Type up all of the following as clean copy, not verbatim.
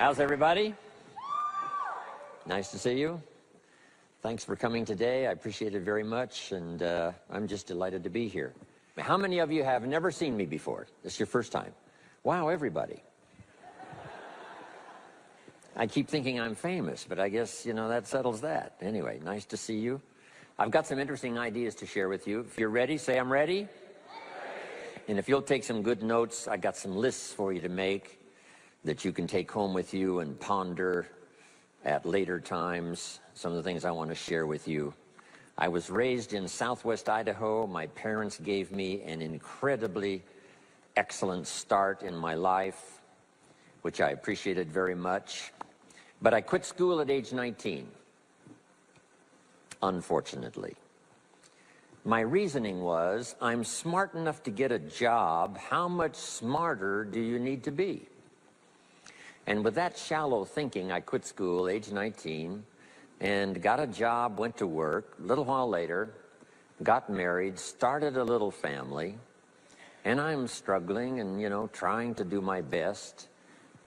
How's everybody? Nice to see you. Thanks for coming today. I appreciate it very much, and I'm just delighted to be here. How many of you have never seen me before? This is your first time. Wow, everybody. I keep thinking I'm famous, but I guess, you know, that settles that. Anyway, nice to see you. I've got some interesting ideas to share with you. If you're ready, say I'm ready. And if you'll take some good notes, I got some lists for you to make that you can take home with you and ponder at later times. Some of the things I want to share with you. I was raised in southwest Idaho. My parents gave me an incredibly excellent start in my life, which I appreciated very much. But I quit school at age 19, unfortunately. My reasoning was, I'm smart enough to get a job. How much smarter do you need to be? And with that shallow thinking, I quit school, age 19, and got a job, went to work. A little while later, got married, started a little family, and I'm struggling and, you know, trying to do my best.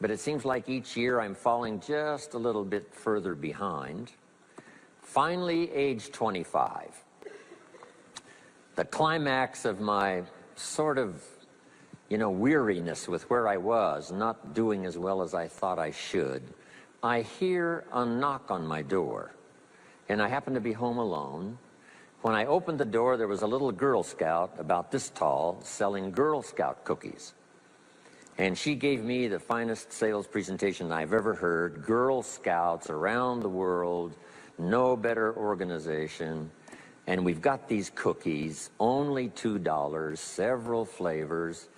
But it seems like each year I'm falling just a little bit further behind. Finally, age 25. The climax of my sort of, you know, weariness with where I was, not doing as well as I thought I should, I hear a knock on my door, and I happen to be home alone. When I opened the door, there was a little Girl Scout about this tall selling Girl Scout cookies. And she gave me the finest sales presentation I've ever heard. Girl Scouts around the world, no better organization. And we've got these cookies, only $2, several flavors.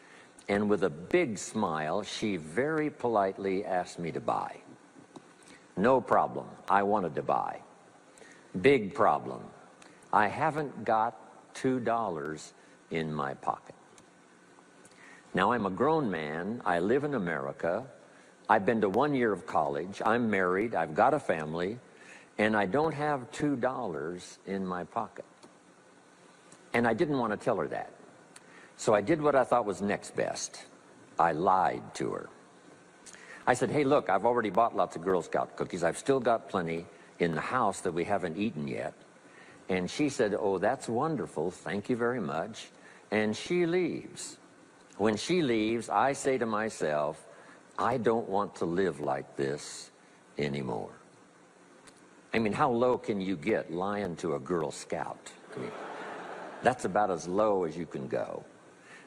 And with a big smile, she very politely asked me to buy. No problem, I wanted to buy. Big problem, I haven't got $2 in my pocket. Now, I'm a grown man, I live in America, I've been to 1 year of college, I'm married, I've got a family, and I don't have $2 in my pocket. And I didn't want to tell her that. So I did what I thought was next best. I lied to her. I said, hey, look, I've already bought lots of Girl Scout cookies. I've still got plenty in the house that we haven't eaten yet. And she said, oh, that's wonderful. Thank you very much. And she leaves. When she leaves, I say to myself, I don't want to live like this anymore. I mean, how low can you get lying to a Girl Scout? I mean, that's about as low as you can go.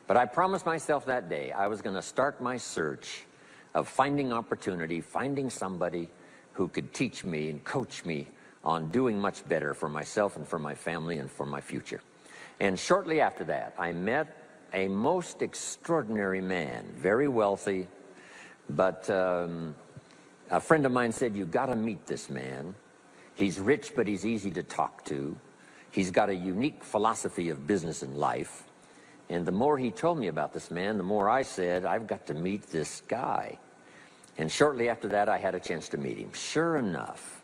But I promised myself that day I was going to start my search of finding opportunity, finding somebody who could teach me and coach me on doing much better for myself and for my family and for my future. And shortly after that, I met a most extraordinary man, very wealthy, but a friend of mine said, you've got to meet this man. He's rich, but he's easy to talk to. He's got a unique philosophy of business and life. And the more he told me about this man, the more I said, I've got to meet this guy. And shortly after that, I had a chance to meet him. Sure enough,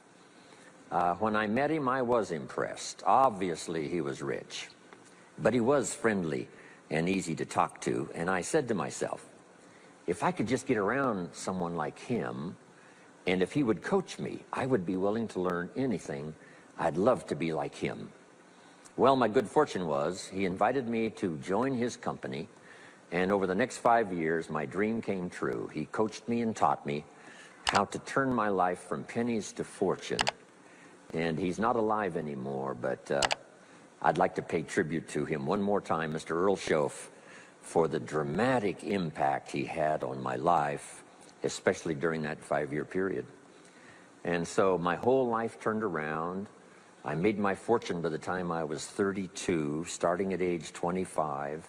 when I met him, I was impressed. Obviously, he was rich, but he was friendly and easy to talk to. And I said to myself, if I could just get around someone like him, and if he would coach me, I would be willing to learn anything. I'd love to be like him. Well, my good fortune was he invited me to join his company, and over the next 5 years, my dream came true. He coached me and taught me how to turn my life from pennies to fortune. And he's not alive anymore, but I'd like to pay tribute to him one more time, Mr. Earl Schoaf, for the dramatic impact he had on my life, especially during that 5-year period. And so my whole life turned around. I made my fortune by the time I was 32, starting at age 25.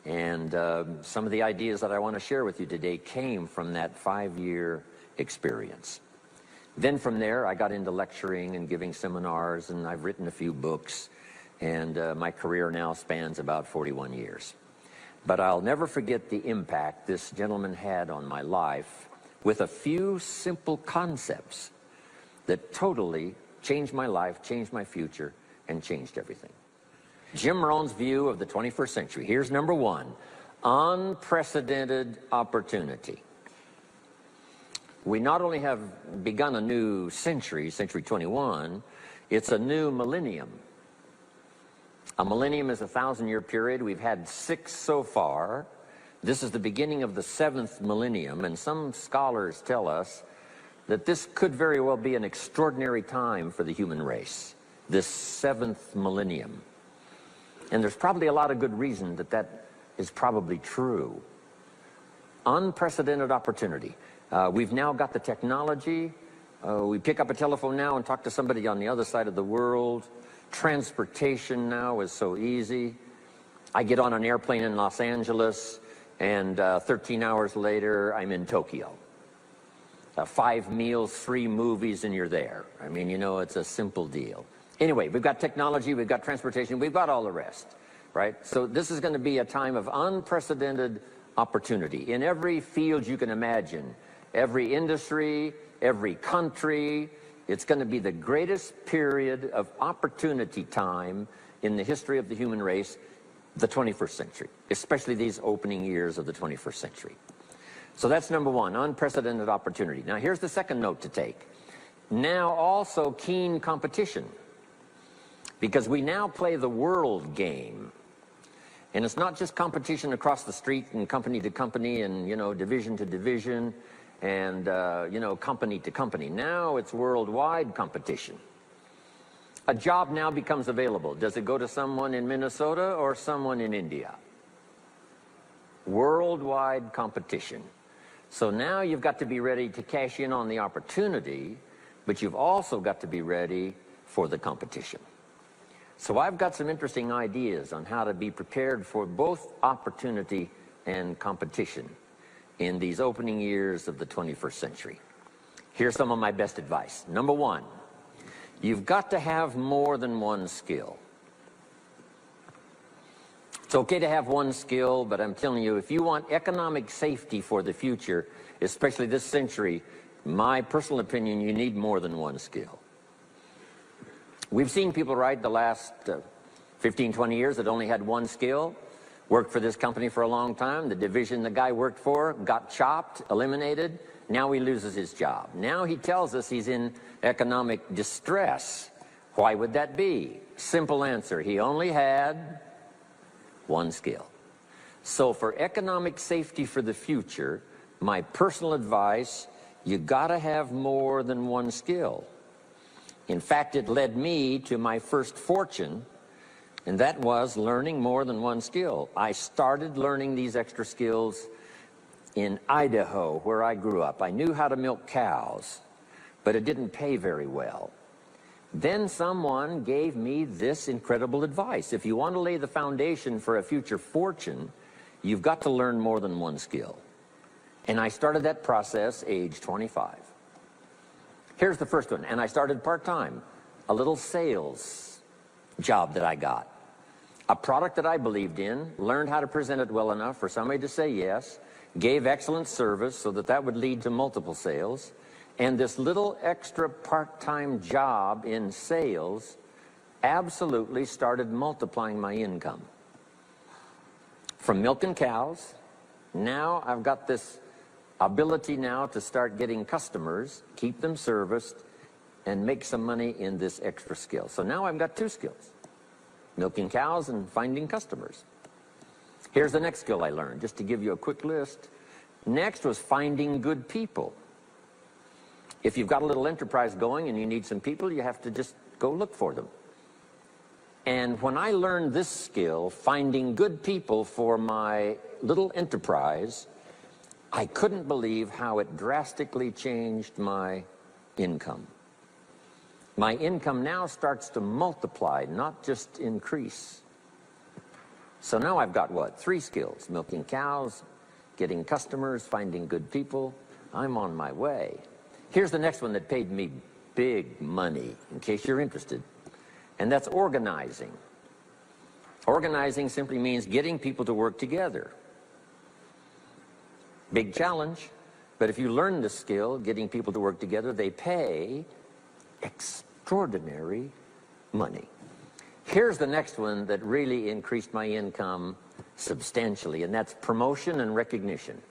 And some of the ideas that I want to share with you today came from that 5-year experience. Then from there, I got into lecturing and giving seminars, and I've written a few books. And my career now spans about 41 years. But I'll never forget the impact this gentleman had on my life with a few simple concepts that totally changed my life, changed my future, and changed everything. Jim Rohn's view of the 21st century. Here's number one, unprecedented opportunity. we not only have begun a new century, century 21, it's a new millennium. A millennium is a 1,000-year period. We've had 6 so far. This is the beginning of the 7th millennium, and some scholars tell us that this could very well be an extraordinary time for the human race, this 7th millennium. And there's probably a lot of good reason that that is probably true. Unprecedented opportunity. We've now got the technology. We pick up a telephone now and talk to somebody on the other side of the world. Transportation now is so easy. I get on an airplane in Los Angeles, and 13 hours later, I'm in Tokyo. 5 meals, 3 movies, and you're there. I mean, you know, it's a simple deal. Anyway, we've got technology, we've got transportation, we've got all the rest, right? So this is going to be a time of unprecedented opportunity in every field you can imagine, every industry, every country. It's going to be the greatest period of opportunity time in the history of the human race, the 21st century, especially these opening years of the 21st century. So that's number one, unprecedented opportunity. Now here's the second note to take. Now also keen competition, because we now play the world game. And it's not just competition across the street and company to company and, you know, division to division and, you know, company to company. Now it's worldwide competition. A job now becomes available. Does it go to someone in Minnesota or someone in India? Worldwide competition. So now you've got to be ready to cash in on the opportunity, but you've also got to be ready for the competition. So I've got some interesting ideas on how to be prepared for both opportunity and competition in these opening years of the 21st century. Here's some of my best advice. Number one, you've got to have more than one skill. It's okay to have one skill, but I'm telling you, if you want economic safety for the future, especially this century, my personal opinion, you need more than one skill. We've seen people, right, the last 15, 20 years that only had one skill, worked for this company for a long time. The division the guy worked for got chopped, eliminated. Now he loses his job. Now he tells us he's in economic distress. Why would that be? Simple answer. He only had one skill. So for economic safety for the future, my personal advice, you gotta have more than one skill. In fact, it led me to my first fortune, and that was learning more than one skill. I started learning these extra skills in Idaho, where I grew up. I knew how to milk cows, but it didn't pay very well. Then someone gave me this incredible advice. If you want to lay the foundation for a future fortune, you've got to learn more than one skill. And I started that process age 25. Here's the first one, and I started part-time, a little sales job that I got. A product that I believed in, learned how to present it well enough for somebody to say yes, gave excellent service so that that would lead to multiple sales, and this little extra part-time job in sales absolutely started multiplying my income. From milking cows, now I've got this ability now to start getting customers, keep them serviced, and make some money in this extra skill. So now I've got 2 skills, milking cows and finding customers. Here's the next skill I learned, just to give you a quick list. Next was finding good people. If you've got a little enterprise going and you need some people, you have to just go look for them. And when I learned this skill, finding good people for my little enterprise, I couldn't believe how it drastically changed my income. My income now starts to multiply, not just increase. So now I've got what? 3 skills: milking cows, getting customers, finding good people. I'm on my way. Here's the next one that paid me big money, in case you're interested, and that's organizing. Organizing simply means getting people to work together. Big challenge, but if you learn the skill, getting people to work together, they pay extraordinary money. Here's the next one that really increased my income substantially, and that's promotion and recognition.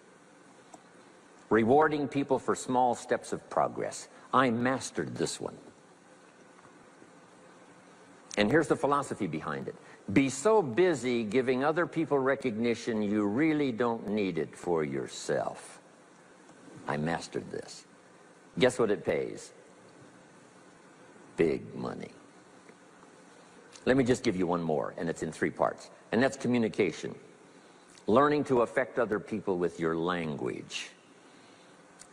Rewarding people for small steps of progress. I mastered this one. And here's the philosophy behind it. Be so busy giving other people recognition you really don't need it for yourself. I mastered this. Guess what it pays? Big money. Let me just give you one more, and it's in 3 parts. And that's communication. Learning to affect other people with your language.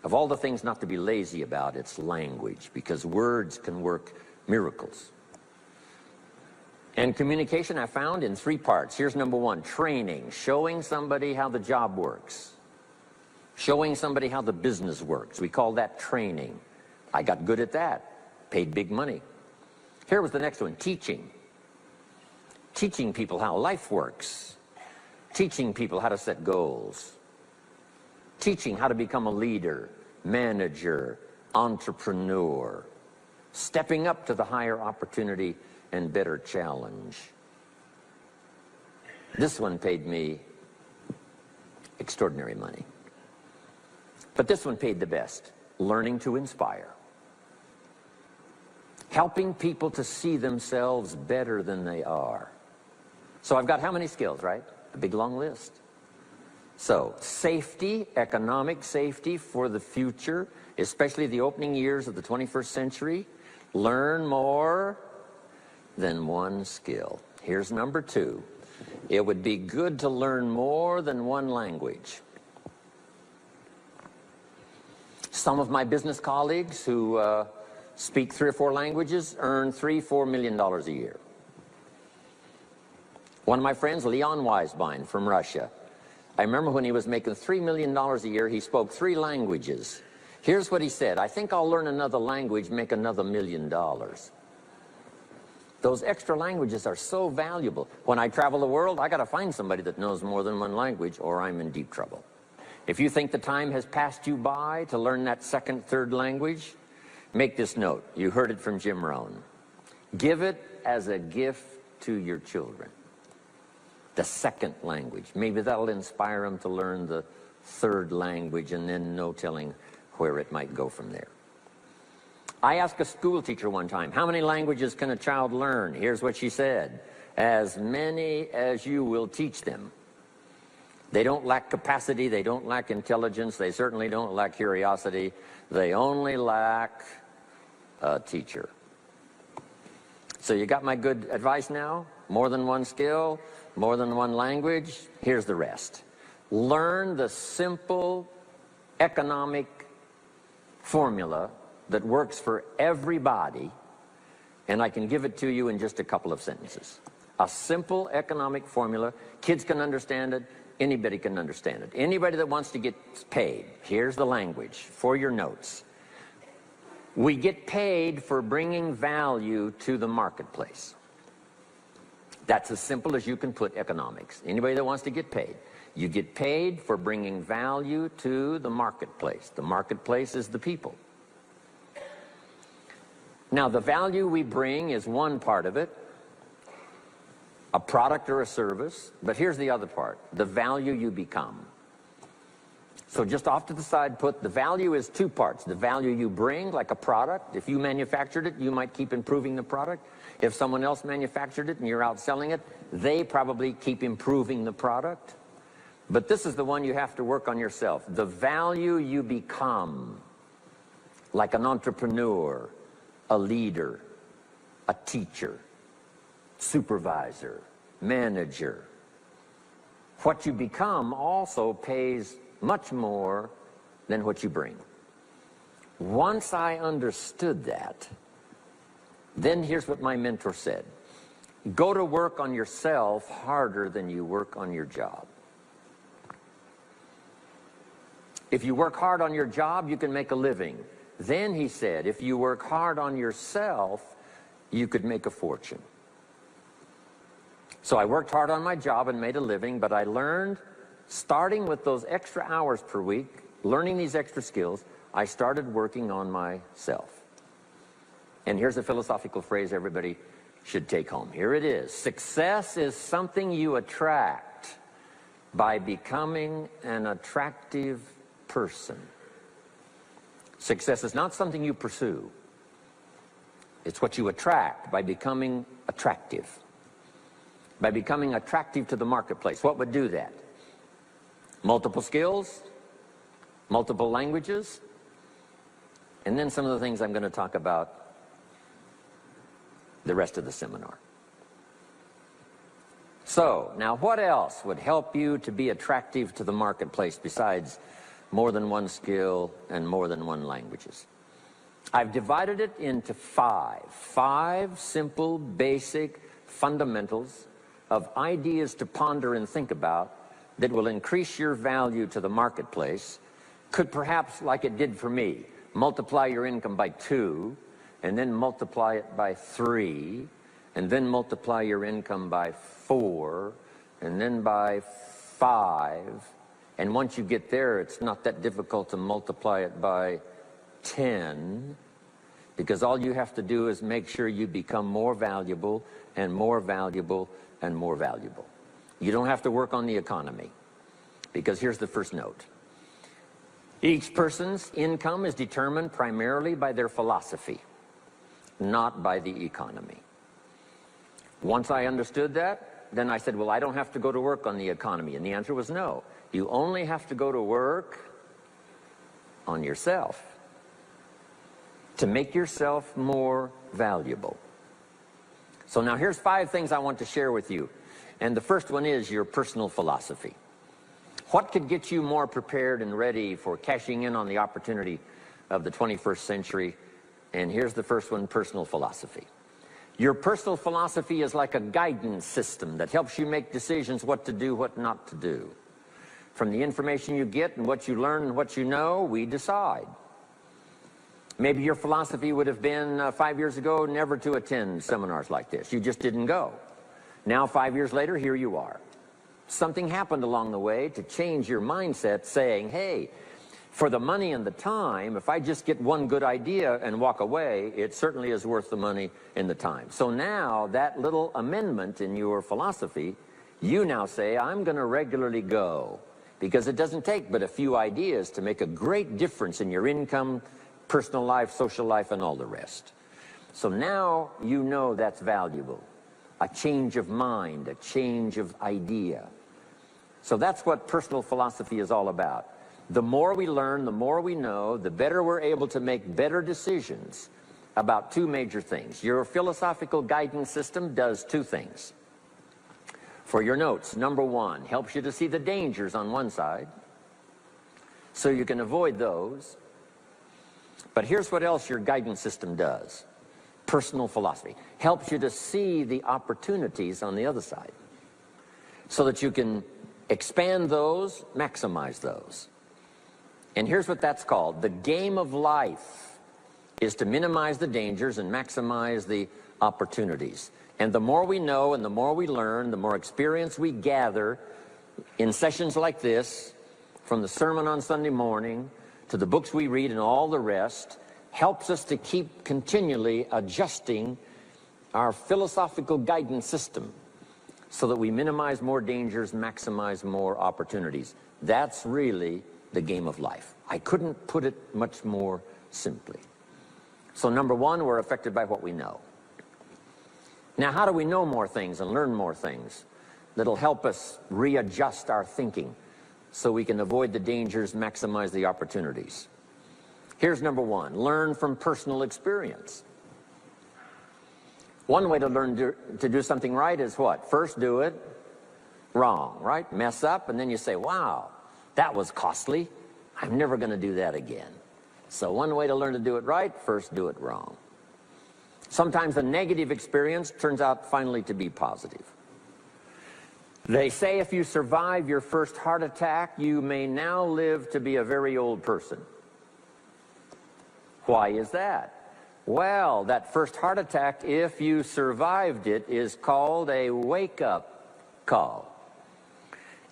Of all the things not to be lazy about, it's language, because words can work miracles. And communication I found in 3 parts. Here's number 1, training, showing somebody how the job works. Showing somebody how the business works. We call that training. I got good at that. Paid big money. Here was the next one, teaching. Teaching people how life works. Teaching people how to set goals. Teaching how to become a leader, manager, entrepreneur. Stepping up to the higher opportunity and better challenge. This one paid me extraordinary money. But this one paid the best. Learning to inspire. Helping people to see themselves better than they are. So I've got how many skills, right? A big long list. So, safety, economic safety for the future, especially the opening years of the 21st century. Learn more than one skill. Here's number 2. It would be good to learn more than one language. Some of my business colleagues who speak 3 or 4 languages earn $3-4 million a year. One of my friends, Leon Weisbein from Russia, I remember when he was making $3 million a year, he spoke 3 languages. Here's what he said, I think I'll learn another language, make another $1 million. Those extra languages are so valuable. When I travel the world, I got to find somebody that knows more than one language, or I'm in deep trouble. If you think the time has passed you by to learn that 2nd, 3rd language, make this note. You heard it from Jim Rohn. Give it as a gift to your children. The 2nd language. Maybe that'll inspire them to learn the 3rd language, and then no telling where it might go from there. I asked a school teacher one time, how many languages can a child learn? Here's what she said, as many as you will teach them. They don't lack capacity, they don't lack intelligence, they certainly don't lack curiosity, they only lack a teacher. So you got my good advice now? More than one skill, more than one language. Here's the rest. Learn the simple economic formula that works for everybody, and I can give it to you in just a couple of sentences. A simple economic formula. Kids can understand it. Anybody can understand it. Anybody that wants to get paid. Here's the language for your notes. We get paid for bringing value to the marketplace. That's as simple as you can put economics. Anybody that wants to get paid. You get paid for bringing value to the marketplace. The marketplace is the people. Now, the value we bring is one part of it, a product or a service, but here's the other part, the value you become. So just off to the side, put the value is 2 parts. The value you bring, like a product. If you manufactured it, you might keep improving the product. If someone else manufactured it and you're out selling it, they probably keep improving the product. But this is the one you have to work on yourself. The value you become, like an entrepreneur, a leader, a teacher, supervisor, manager. What you become also pays much more than what you bring. Once I understood that, then here's what my mentor said. Go to work on yourself harder than you work on your job. If you work hard on your job, you can make a living. Then, he said, if you work hard on yourself, you could make a fortune. So I worked hard on my job and made a living, but I learned, starting with those extra hours per week, learning these extra skills, I started working on myself. And here's a philosophical phrase everybody should take home. Here it is. Success is something you attract by becoming an attractive person. Success is not something you pursue. It's what you attract by becoming attractive. By becoming attractive to the marketplace. What would do that? Multiple skills, multiple languages, and then some of the things I'm going to talk about the rest of the seminar. So, now what else would help you to be attractive to the marketplace besides more than one skill and more than one languages? I've divided it into five simple, basic fundamentals of ideas to ponder and think about that will increase your value to the marketplace. Could perhaps, like it did for me, multiply your income by 2, and then multiply it by 3, and then multiply your income by 4, and then by 5. And once you get there, it's not that difficult to multiply it by 10, because all you have to do is make sure you become more valuable and more valuable and more valuable. You don't have to work on the economy, because here's the first note. Each person's income is determined primarily by their philosophy, not by the economy. Once I understood that, then I said, well, I don't have to go to work on the economy. And the answer was no. You only have to go to work on yourself to make yourself more valuable. So now here's 5 things I want to share with you. And the first one is your personal philosophy. What could get you more prepared and ready for cashing in on the opportunity of the 21st century? And here's the first one, personal philosophy. Your personal philosophy is like a guidance system that helps you make decisions what to do, what not to do. From the information you get and what you learn and what you know, we decide. Maybe your philosophy would have been 5 years ago never to attend seminars like this. You just didn't go. Now 5 years later, here you are. Something happened along the way to change your mindset, saying, hey, for the money and the time, if I just get one good idea and walk away, it certainly is worth the money and the time. So now that little amendment in your philosophy, you now say, I'm going to regularly go, because it doesn't take but a few ideas to make a great difference in your income, personal life, social life, and all the rest. So now you know that's valuable. A change of mind, a change of idea. So that's what personal philosophy is all about. The more we learn, the more we know, the better we're able to make better decisions about 2 major things. Your philosophical guidance system does 2 things. For your notes, number 1, helps you to see the dangers on one side, so you can avoid those. But here's what else your guidance system does. Personal philosophy helps you to see the opportunities on the other side, so that you can expand those, maximize those. And here's what that's called. The game of life is to minimize the dangers and maximize the opportunities. And the more we know and the more we learn, the more experience we gather in sessions like this, from the sermon on Sunday morning to the books we read and all the rest, helps us to keep continually adjusting our philosophical guidance system so that we minimize more dangers, maximize more opportunities. That's really the game of life. I couldn't put it much more simply. So number 1, we're affected by what we know. Now, how do we know more things and learn more things that'll help us readjust our thinking so we can avoid the dangers, maximize the opportunities? Here's number 1, learn from personal experience. One way to learn to do something right is what? First do it wrong, right? Mess up, and then you say, wow, that was costly. I'm never going to do that again. So one way to learn to do it right, first do it wrong. Sometimes a negative experience turns out finally to be positive. They say if you survive your first heart attack, you may now live to be a very old person. Why is that? Well, that first heart attack, if you survived it, is called a wake-up call.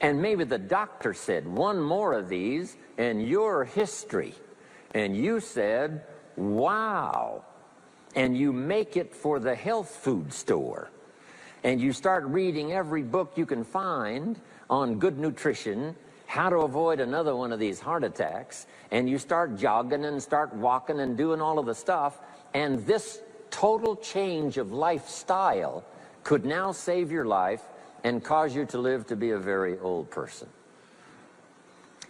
And maybe the doctor said, 1 more of these and you're history. And you said, wow. And you make it for the health food store. And you start reading every book you can find on good nutrition, how to avoid another one of these heart attacks, and you start jogging and start walking and doing all of the stuff, and this total change of lifestyle could now save your life and cause you to live to be a very old person.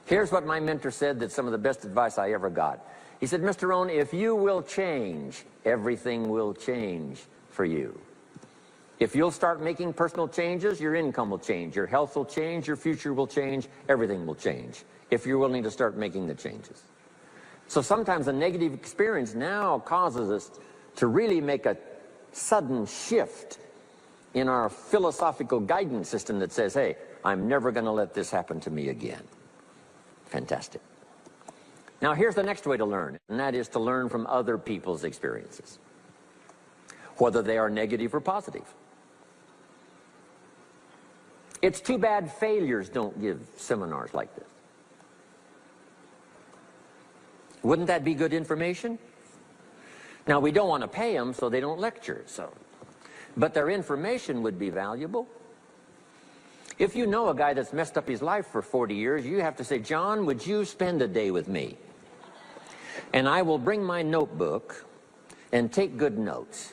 Here's what my mentor said, that's some of the best advice I ever got. He said, Mr. Rohn, if you will change, everything will change for you. If you'll start making personal changes, your income will change, your health will change, your future will change, everything will change, if you're willing to start making the changes. So sometimes a negative experience now causes us to really make a sudden shift in our philosophical guidance system that says, hey, I'm never going to let this happen to me again. Fantastic. Now here's the next way to learn, and that is to learn from other people's experiences, whether they are negative or positive. It's too bad failures don't give seminars like this. Wouldn't that be good information? Now, we don't want to pay them, so they don't lecture, but their information would be valuable. If you know a guy that's messed up his life for 40 years, you have to say, John, would you spend a day with me? And I will bring my notebook and take good notes.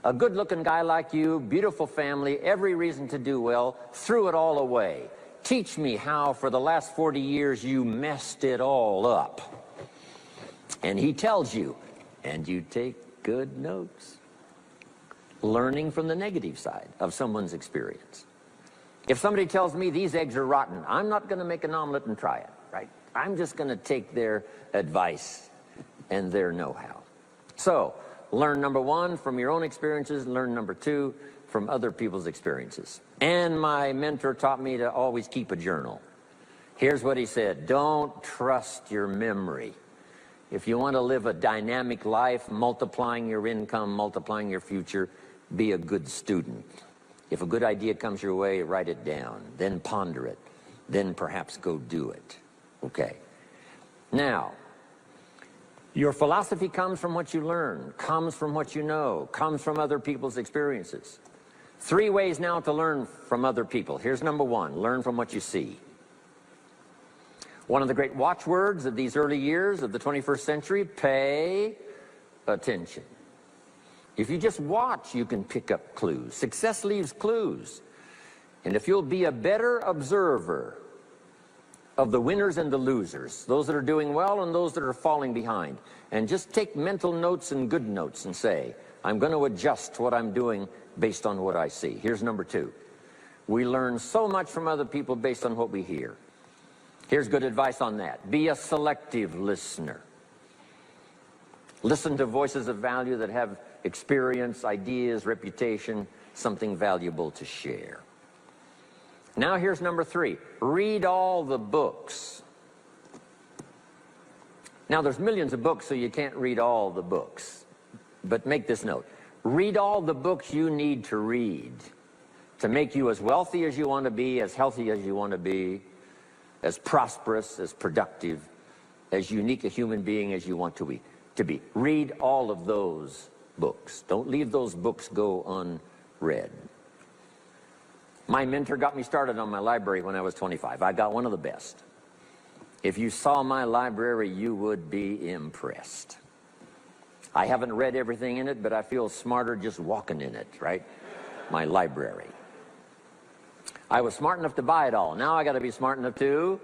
A good-looking guy like you, beautiful family, every reason to do well, threw it all away. Teach me how for the last 40 years you messed it all up. And he tells you, and you take good notes. Learning from the negative side of someone's experience. If somebody tells me these eggs are rotten, I'm not going to make an omelet and try it, right? I'm just going to take their advice and their know-how. So, learn number one from your own experiences, learn number two from other people's experiences. And my mentor taught me to always keep a journal. Here's what he said, don't trust your memory. If you want to live a dynamic life, multiplying your income, multiplying your future, be a good student. If a good idea comes your way, write it down, then ponder it, then perhaps go do it. Okay. Now, your philosophy comes from what you learn, comes from what you know, comes from other people's experiences. 3 ways now to learn from other people. Here's number one, learn from what you see. One of the great watchwords of these early years of the 21st century, pay attention. If you just watch, you can pick up clues. Success leaves clues. And if you'll be a better observer of the winners and the losers, those that are doing well and those that are falling behind, and just take mental notes and good notes and say, I'm going to adjust what I'm doing based on what I see. Here's number two. We learn so much from other people based on what we hear. Here's good advice on that. Be a selective listener. Listen to voices of value that have experience, ideas, reputation, something valuable to share. Now here's number three. Read all the books. Now there's millions of books, so you can't read all the books. But make this note. Read all the books you need to read to make you as wealthy as you want to be, as healthy as you want to be, as prosperous, as productive, as unique a human being as you want to be. Read all of those books. Don't leave those books go unread. My mentor got me started on my library when I was 25. I got one of the best. If you saw my library, you would be impressed. I haven't read everything in it, but I feel smarter just walking in it, right? My library. I was smart enough to buy it all. Now I got to be smart enough to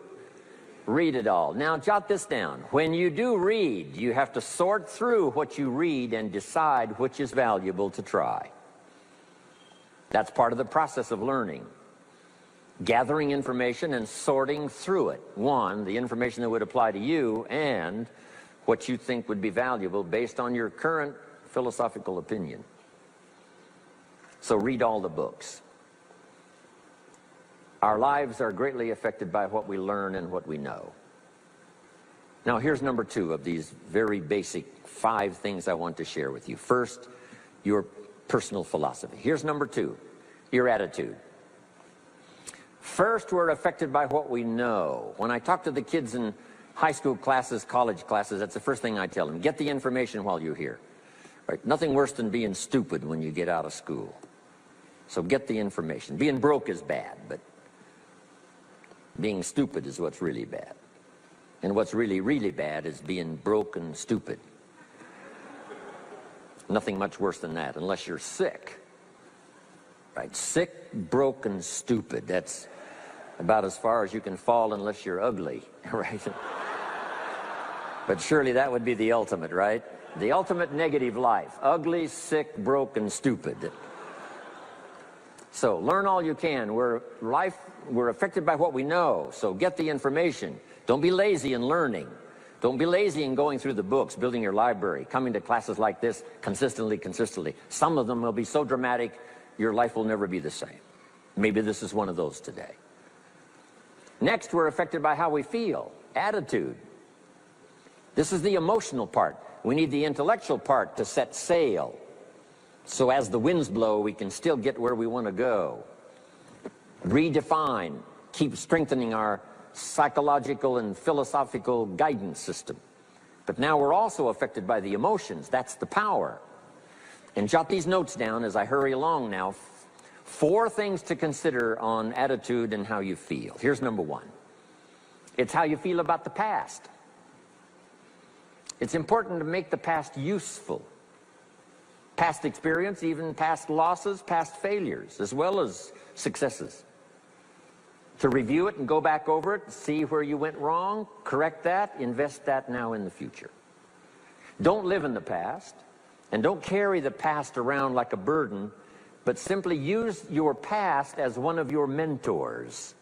read it all. Now jot this down. When you do read, you have to sort through what you read and decide which is valuable to try. That's part of the process of learning. Gathering information and sorting through it. One, the information that would apply to you, and what you think would be valuable based on your current philosophical opinion. So read all the books. Our lives are greatly affected by what we learn and what we know. Now here's number two of these very basic 5 things I want to share with you. First, your personal philosophy. Here's number two, your attitude. First, we're affected by what we know. When I talk to the kids in high school classes, college classes, that's the first thing I tell them. Get the information while you're here. Right? Nothing worse than being stupid when you get out of school. So get the information. Being broke is bad, but Being stupid is what's really bad. And what's really, really bad is being broke and stupid. Nothing much worse than that, unless you're sick. Right? Sick, broke, and stupid. That's about as far as you can fall unless you're ugly, right? But surely that would be the ultimate, right? The ultimate negative life. Ugly, sick, broke, and stupid. So learn all you can. We're affected by what we know, so get the information. Don't be lazy in learning. Don't be lazy in going through the books, building your library, coming to classes like this consistently. Some of them will be so dramatic, your life will never be the same. Maybe this is one of those today. Next, we're affected by how we feel, attitude. This is the emotional part. We need the intellectual part to set sail. So as the winds blow, we can still get where we want to go. Redefine, keep strengthening our psychological and philosophical guidance system. But now we're also affected by the emotions. That's the power. And jot these notes down as I hurry along now. 4 things to consider on attitude and how you feel. Here's number 1. It's how you feel about the past. It's important to make the past useful. Past experience, even past losses, past failures, as well as successes. To review it and go back over it, see where you went wrong, correct that, invest that now in the future. Don't live in the past, and don't carry the past around like a burden, but simply use your past as one of your mentors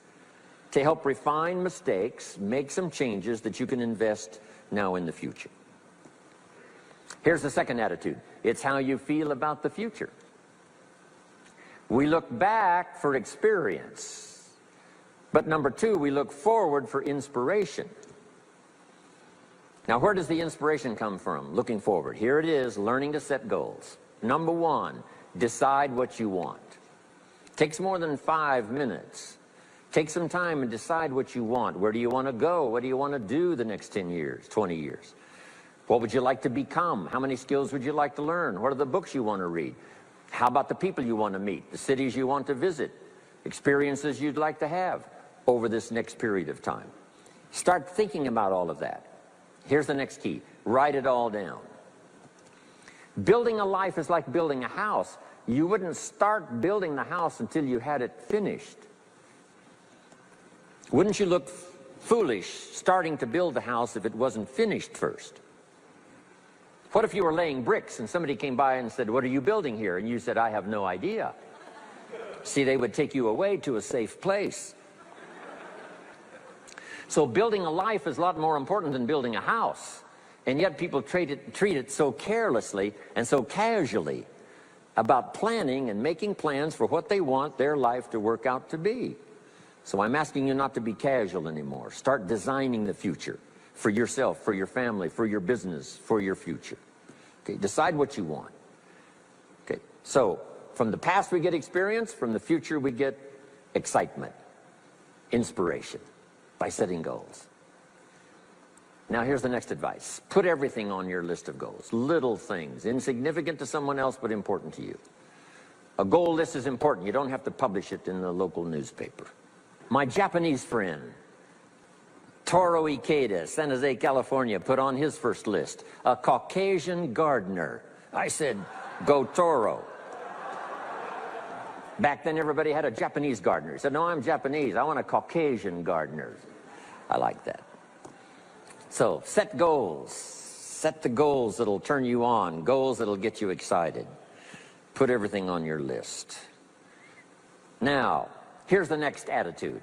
to help refine mistakes, make some changes that you can invest now in the future. Here's the second attitude. It's how you feel about the future. We look back for experience. But number 2, we look forward for inspiration. Now, where does the inspiration come from? Looking forward. Here it is, learning to set goals. Number 1, decide what you want. Takes more than 5 minutes. Take some time and decide what you want. Where do you want to go? What do you want to do the next 10 years, 20 years? What would you like to become? How many skills would you like to learn? What are the books you want to read? How about the people you want to meet? The cities you want to visit? Experiences you'd like to have over this next period of time? Start thinking about all of that. Here's the next key. Write it all down. Building a life is like building a house. You wouldn't start building the house until you had it finished. Wouldn't you look foolish starting to build the house if it wasn't finished first? What if you were laying bricks and somebody came by and said, "What are you building here?" And you said, "I have no idea." See, they would take you away to a safe place. So building a life is a lot more important than building a house. And yet people treat it so carelessly and so casually about planning and making plans for what they want their life to work out to be. So I'm asking you not to be casual anymore. Start designing the future for yourself, for your family, for your business, for your future. Okay, decide what you want. Okay, so from the past we get experience, from the future we get excitement, inspiration by setting goals. Now here's the next advice. Put everything on your list of goals. Little things, insignificant to someone else but important to you. A goal list is important. You don't have to publish it in the local newspaper. My Japanese friend, Toro Ikeda, San Jose, California, put on his first list, a Caucasian gardener. I said, go Toro. Back then everybody had a Japanese gardener. He said, no, I'm Japanese. I want a Caucasian gardener. I like that. So set goals. Set the goals that'll turn you on, goals that'll get you excited. Put everything on your list. Now, here's the next attitude.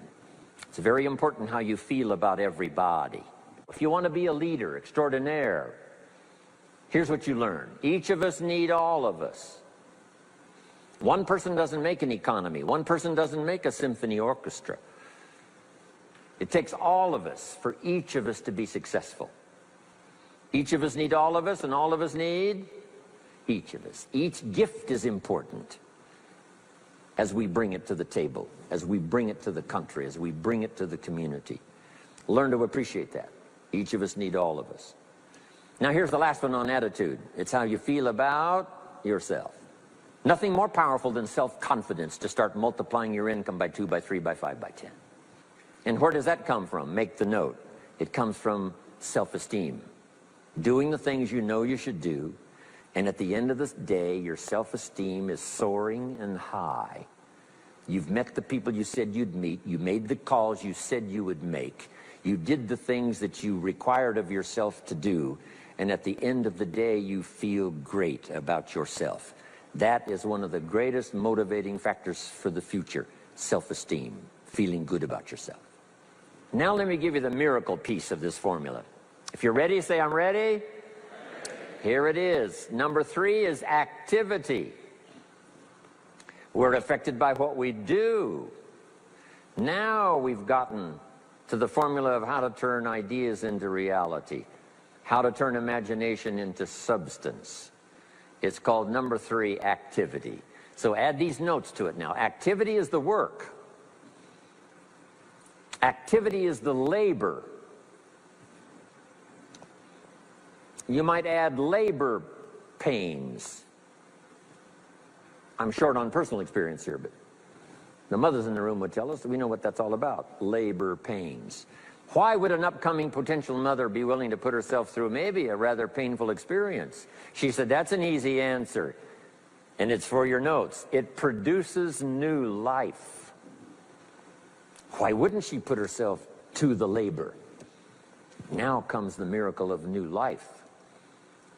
It's very important how you feel about everybody. If you want to be a leader extraordinaire, here's what you learn. Each of us need all of us. One person doesn't make an economy. One person doesn't make a symphony orchestra. It takes all of us for each of us to be successful. Each of us need all of us, and all of us need each of us. Each gift is important as we bring it to the table, as we bring it to the country, as we bring it to the community. Learn to appreciate that. Each of us need all of us. Now here's the last one on attitude. It's how you feel about yourself. Nothing more powerful than self-confidence to start multiplying your income by 2, by 3, by 5, by 10. And where does that come from? Make the note. It comes from self-esteem. Doing the things you know you should do, and at the end of the day, your self-esteem is soaring and high. You've met the people you said you'd meet. You made the calls you said you would make. You did the things that you required of yourself to do. And at the end of the day, you feel great about yourself. That is one of the greatest motivating factors for the future. Self-esteem. Feeling good about yourself. Now let me give you the miracle piece of this formula. If you're ready, say, I'm ready. Here it is. Number 3 is activity. We're affected by what we do. Now we've gotten to the formula of how to turn ideas into reality, how to turn imagination into substance. It's called number 3, activity. So add these notes to it now. Activity is the work. Activity is the labor. You might add labor pains. I'm short on personal experience here, but the mothers in the room would tell us that we know what that's all about. Labor pains. Why would an upcoming potential mother be willing to put herself through maybe a rather painful experience? She said, that's an easy answer. And it's for your notes. It produces new life. Why wouldn't she put herself to the labor? Now comes the miracle of new life.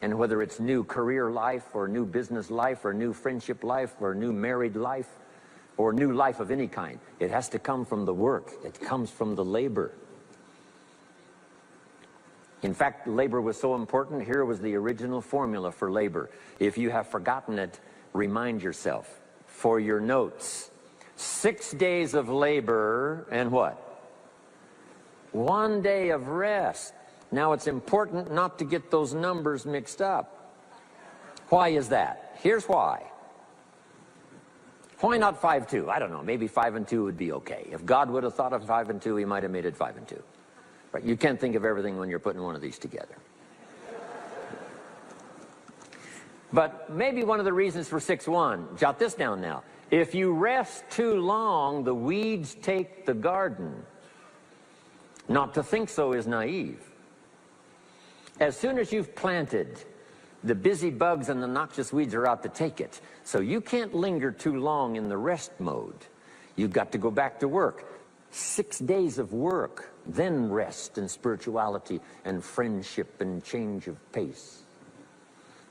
And whether it's new career life, or new business life, or new friendship life, or new married life, or new life of any kind, it has to come from the work. It comes from the labor. In fact, labor was so important. Here was the original formula for labor. If you have forgotten it, remind yourself. For your notes, 6 days of labor and what? 1 day of rest. Now it's important not to get those numbers mixed up. Why is that? Here's why. Why not 5-2? I don't know, maybe 5 and 2 would be okay. If God would have thought of 5 and 2, he might have made it 5 and 2. Right? You can't think of everything when you're putting one of these together. But maybe one of the reasons for 6-1, jot this down now. If you rest too long, the weeds take the garden. Not to think so is naive. As soon as you've planted, the busy bugs and the noxious weeds are out to take it. So you can't linger too long in the rest mode. You've got to go back to work. 6 days of work, then rest and spirituality and friendship and change of pace.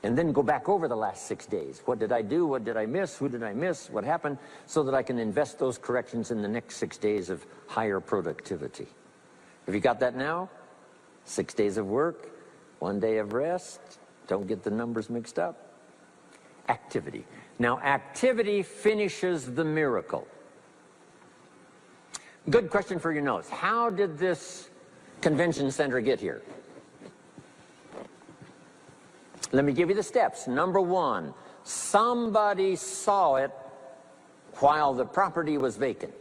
And then go back over the last 6 days. What did I do? What did I miss? Who did I miss? What happened? So that I can invest those corrections in the next 6 days of higher productivity. Have you got that now? 6 days of work, 1 day of rest. Don't get the numbers mixed up. Activity. Now, activity finishes the miracle. Good question for your notes. How did this convention center get here? Let me give you the steps. Number 1, somebody saw it while the property was vacant.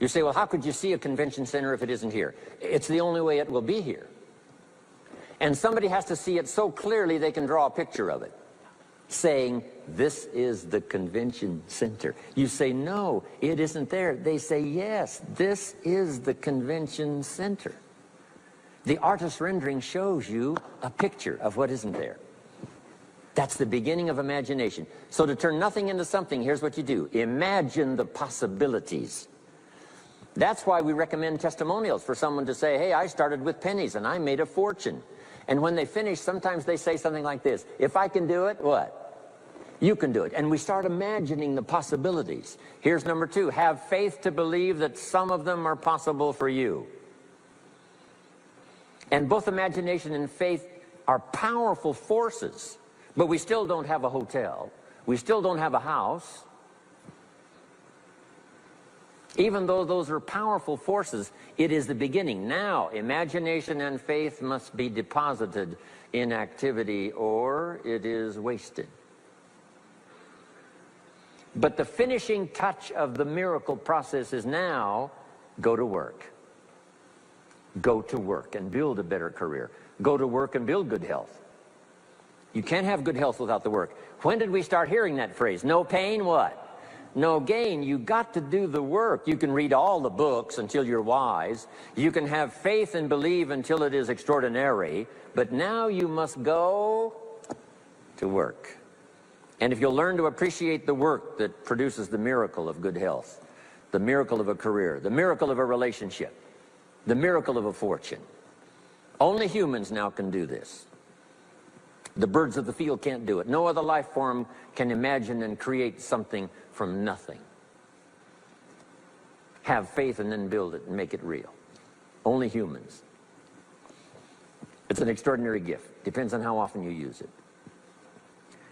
You say, well, how could you see a convention center if it isn't here? It's the only way it will be here. And somebody has to see it so clearly they can draw a picture of it, saying, this is the convention center. You say, no, it isn't there. They say, yes, this is the convention center. The artist's rendering shows you a picture of what isn't there. That's the beginning of imagination. So to turn nothing into something, here's what you do. Imagine the possibilities. That's why we recommend testimonials, for someone to say, hey, I started with pennies and I made a fortune. And when they finish, sometimes they say something like this: if I can do it, what? You can do it. And we start imagining the possibilities. Here's number 2. Have faith to believe that some of them are possible for you. And both imagination and faith are powerful forces. But we still don't have a hotel. We still don't have a house. Even though those are powerful forces, it is the beginning. Now, imagination and faith must be deposited in activity, or it is wasted. But the finishing touch of the miracle process is now, go to work. Go to work and build a better career. Go to work and build good health. You can't have good health without the work. When did we start hearing that phrase? No pain, what? no gain. You got to do the work. You can read all the books until you're wise. You can have faith and believe until it is extraordinary. But now you must go to work. And if you'll learn to appreciate the work that produces the miracle of good health, the miracle of a career, the miracle of a relationship, the miracle of a fortune, only humans now can do this. The birds of the field can't do it. No other life form can imagine and create something from nothing. Have faith and then build it and make it real. Only humans. It's an extraordinary gift. Depends on how often you use it.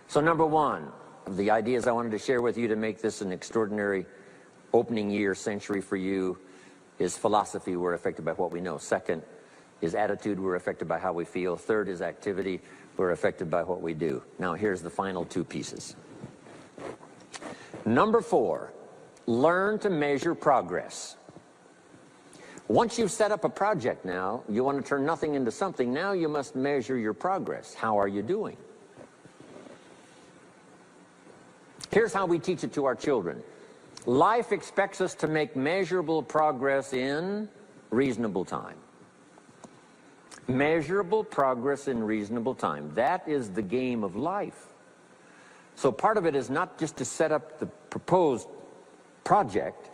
So number one of the ideas I wanted to share with you to make this an extraordinary opening year century for you is philosophy. We're affected by what we know. Second is attitude. We're affected by how we feel. Third is activity. We're affected by what we do. Now here's the final two pieces. Number four, learn to measure progress. Once you've set up a project now, you want to turn nothing into something. Now you must measure your progress. How are you doing? Here's how we teach it to our children. Life expects us to make measurable progress in reasonable time. Measurable progress in reasonable time. That is the game of life. So part of it is not just to set up the proposed project,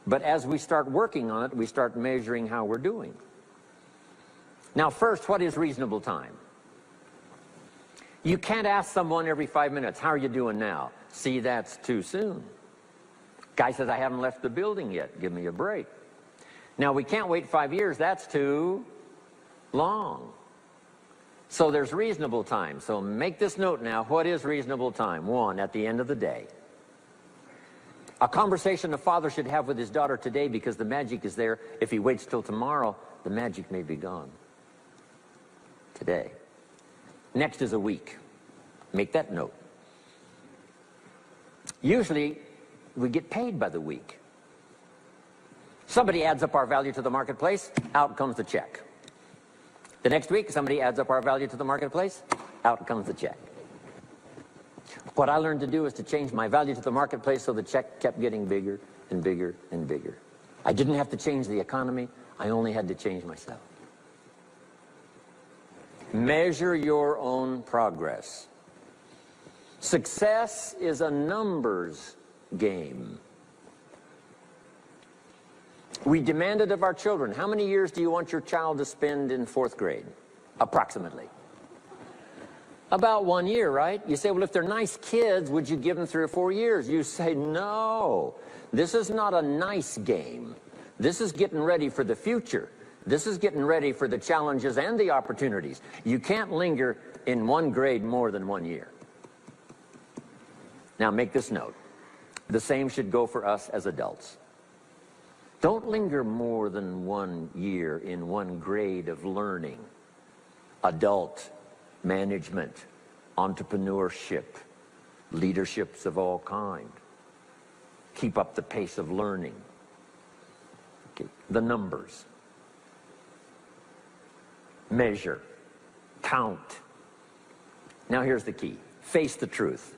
but as we start working on it, we start measuring how we're doing. Now first, what is reasonable time? You can't ask someone every 5 minutes, how are you doing now? See, that's too soon. Guy says, I haven't left the building yet. Give me a break. Now, we can't wait 5 years. That's too long. So there's reasonable time. So make this note now. What is reasonable time? One, at the end of the day. A conversation a father should have with his daughter today, because the magic is there. If he waits till tomorrow, the magic may be gone today. Next is a week. Make that note. Usually, we get paid by the week. Somebody adds up our value to the marketplace, out comes the check. The next week, somebody adds up our value to the marketplace, out comes the check. What I learned to do is to change my value to the marketplace so the check kept getting bigger and bigger and bigger. I didn't have to change the economy, I only had to change myself. Measure your own progress. Success is a numbers game. We demanded of our children, how many years do you want your child to spend in 4th grade? Approximately. About 1 year, right? You say, well, if they're nice kids, would you give them 3 or 4 years? You say, no. This is not a nice game. This is getting ready for the future. This is getting ready for the challenges and the opportunities. You can't linger in 1 grade more than 1 year. Now make this note. The same should go for us as adults. Don't linger more than 1 year in 1 grade of learning. Adult, management, entrepreneurship, leaderships of all kind. Keep up the pace of learning. Okay. The numbers. Measure. Count. Now here's the key. Face the truth.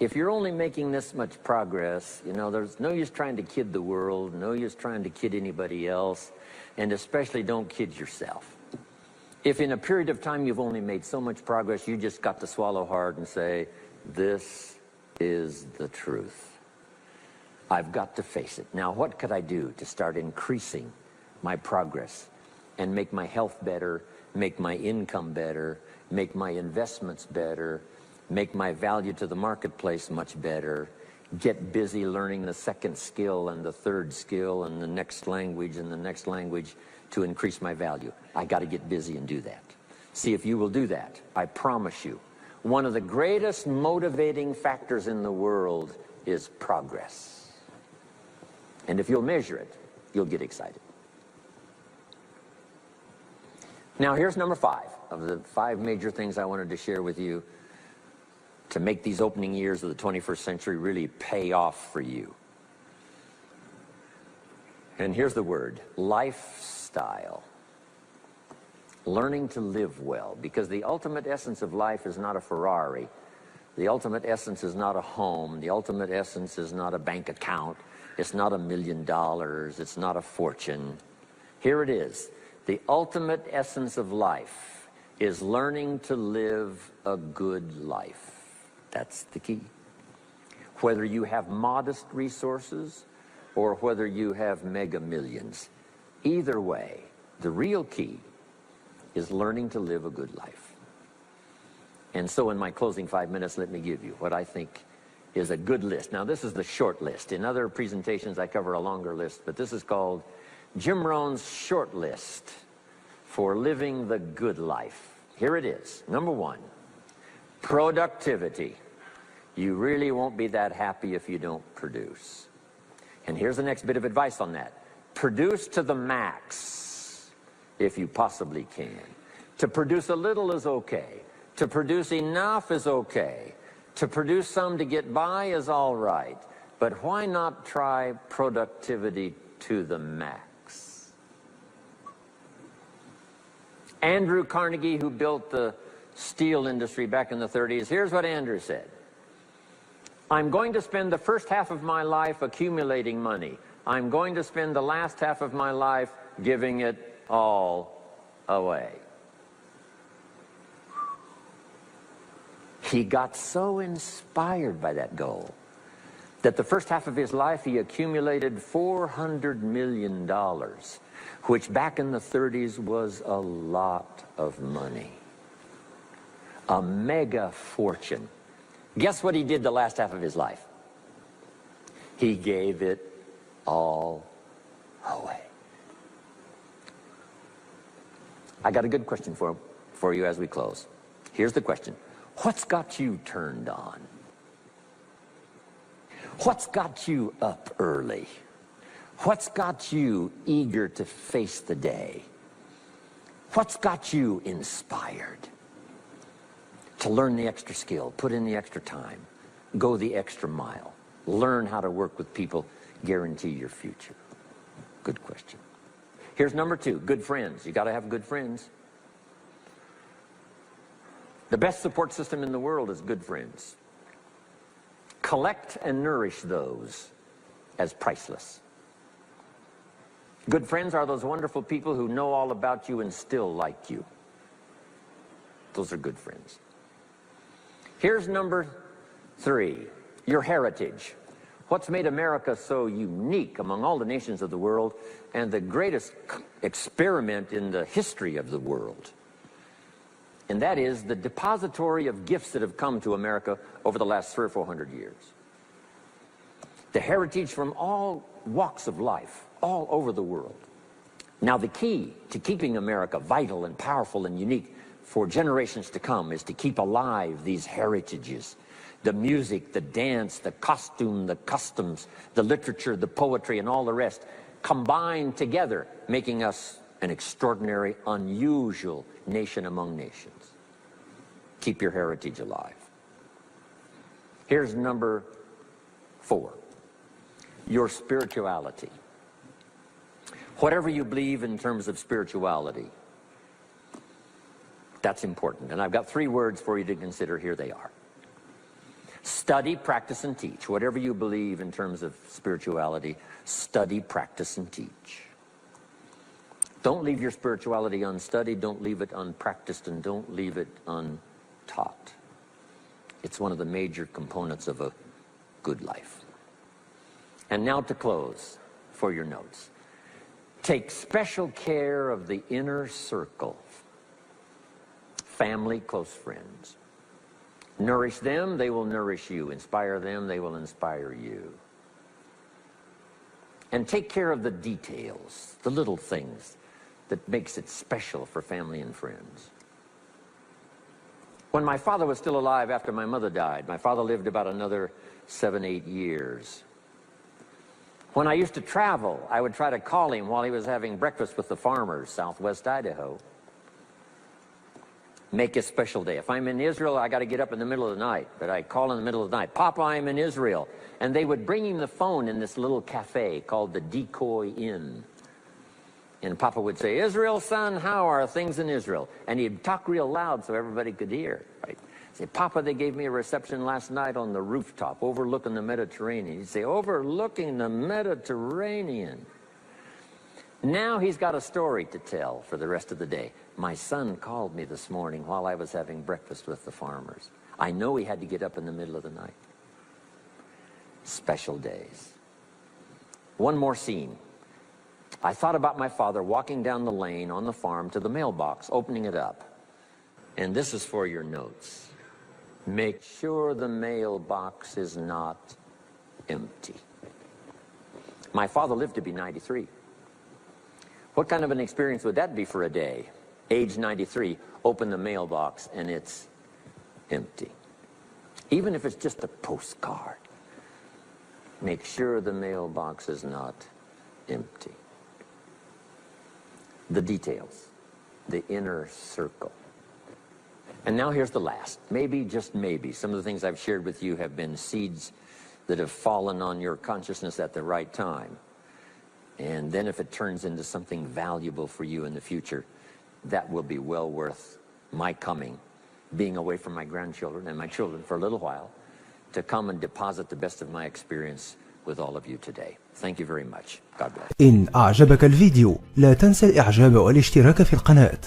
If you're only making this much progress, you know, there's no use trying to kid the world, no use trying to kid anybody else, and especially don't kid yourself. If in a period of time you've only made so much progress, you just got to swallow hard and say, this is the truth. I've got to face it. Now, what could I do to start increasing my progress and make my health better, make my income better, make my investments better, make my value to the marketplace much better, get busy learning the 2nd skill and the 3rd skill and the next language and the next language to increase my value? I got to get busy and do that. See, if you will do that, I promise you, one of the greatest motivating factors in the world is progress. And if you'll measure it, you'll get excited. Now here's number 5 of the 5 major things I wanted to share with you to make these opening years of the 21st century really pay off for you. And here's the word, lifestyle. Learning to live well, because the ultimate essence of life is not a Ferrari. The ultimate essence is not a home. The ultimate essence is not a bank account. It's not $1 million. It's not a fortune. Here it is. The ultimate essence of life is learning to live a good life. That's the key. Whether you have modest resources or whether you have mega millions, either way, the real key is learning to live a good life. And so in my closing 5 minutes, let me give you what I think is a good list. Now, this is the short list. In other presentations, I cover a longer list, but this is called Jim Rohn's short list for living the good life. Here it is. Number 1, productivity. You really won't be that happy if you don't produce. And here's the next bit of advice on that. Produce to the max if you possibly can. To produce a little is okay. To produce enough is okay. To produce some to get by is all right. But why not try productivity to the max? Andrew Carnegie, who built the steel industry back in the 30s, here's what Andrew said. I'm going to spend the first half of my life accumulating money. I'm going to spend the last half of my life giving it all away. He got so inspired by that goal that the first half of his life he accumulated $400 million, which back in the 30s was a lot of money. A mega fortune. Guess what he did the last half of his life? He gave it all away. I got a good question for you as we close. Here's the question. What's got you turned on? What's got you up early? What's got you eager to face the day? What's got you inspired to learn the extra skill, put in the extra time, go the extra mile, learn how to work with people, guarantee your future? Good question. Here's number 2, good friends. You got to have good friends. The best support system in the world is good friends. Collect and nourish those as priceless. Good friends are those wonderful people who know all about you and still like you. Those are good friends. Here's number 3, your heritage. What's made America so unique among all the nations of the world and the greatest experiment in the history of the world? And that is the depository of gifts that have come to America over the last 300 or 400 years. The heritage from all walks of life, all over the world. Now, the key to keeping America vital and powerful and unique for generations to come is to keep alive these heritages. The music, the dance, the costume, the customs, the literature, the poetry, and all the rest combined together, making us an extraordinary, unusual nation among nations. Keep your heritage alive. Here's number 4, your spirituality. Whatever you believe in terms of spirituality, that's important. And I've got 3 words for you to consider. Here they are. Study, practice, and teach. Whatever you believe in terms of spirituality, study, practice, and teach. Don't leave your spirituality unstudied, don't leave it unpracticed, and don't leave it untaught. It's one of the major components of a good life. And now to close, for your notes. Take special care of the inner circle. Family, close friends. Nourish them, they will nourish you. Inspire them, they will inspire you. And take care of the details, the little things that makes it special for family and friends. When my father was still alive after my mother died, my father lived about another 7, 8 years. When I used to travel, I would try to call him while he was having breakfast with the farmers, southwest Idaho. Make a special day. If I'm in Israel, I got to get up in the middle of the night, but I call in the middle of the night, Papa, I'm in Israel. And they would bring him the phone in this little cafe called the Decoy Inn. And Papa would say, Israel, son, how are things in Israel? And he'd talk real loud so everybody could hear, right? Say, Papa, they gave me a reception last night on the rooftop overlooking the Mediterranean. He'd say, overlooking the Mediterranean. Now he's got a story to tell for the rest of the day. My son called me this morning while I was having breakfast with the farmers. I know he had to get up in the middle of the night. Special days. One more scene. I thought about my father walking down the lane on the farm to the mailbox, opening it up. And this is for your notes. Make sure the mailbox is not empty. My father lived to be 93. What kind of an experience would that be for a day? Age 93, open the mailbox and it's empty. Even if it's just a postcard. Make sure the mailbox is not empty. The details, the inner circle. And now here's the last. Maybe, just maybe, some of the things I've shared with you have been seeds that have fallen on your consciousness at the right time. And then if it turns into something valuable for you in the future, that will be well worth my coming, being away from my grandchildren and my children for a little while, to come and deposit the best of my experience with all of you today. Thank you very much. God bless. إن أعجبك الفيديو لا تنسى الإعجاب والاشتراك في القناة.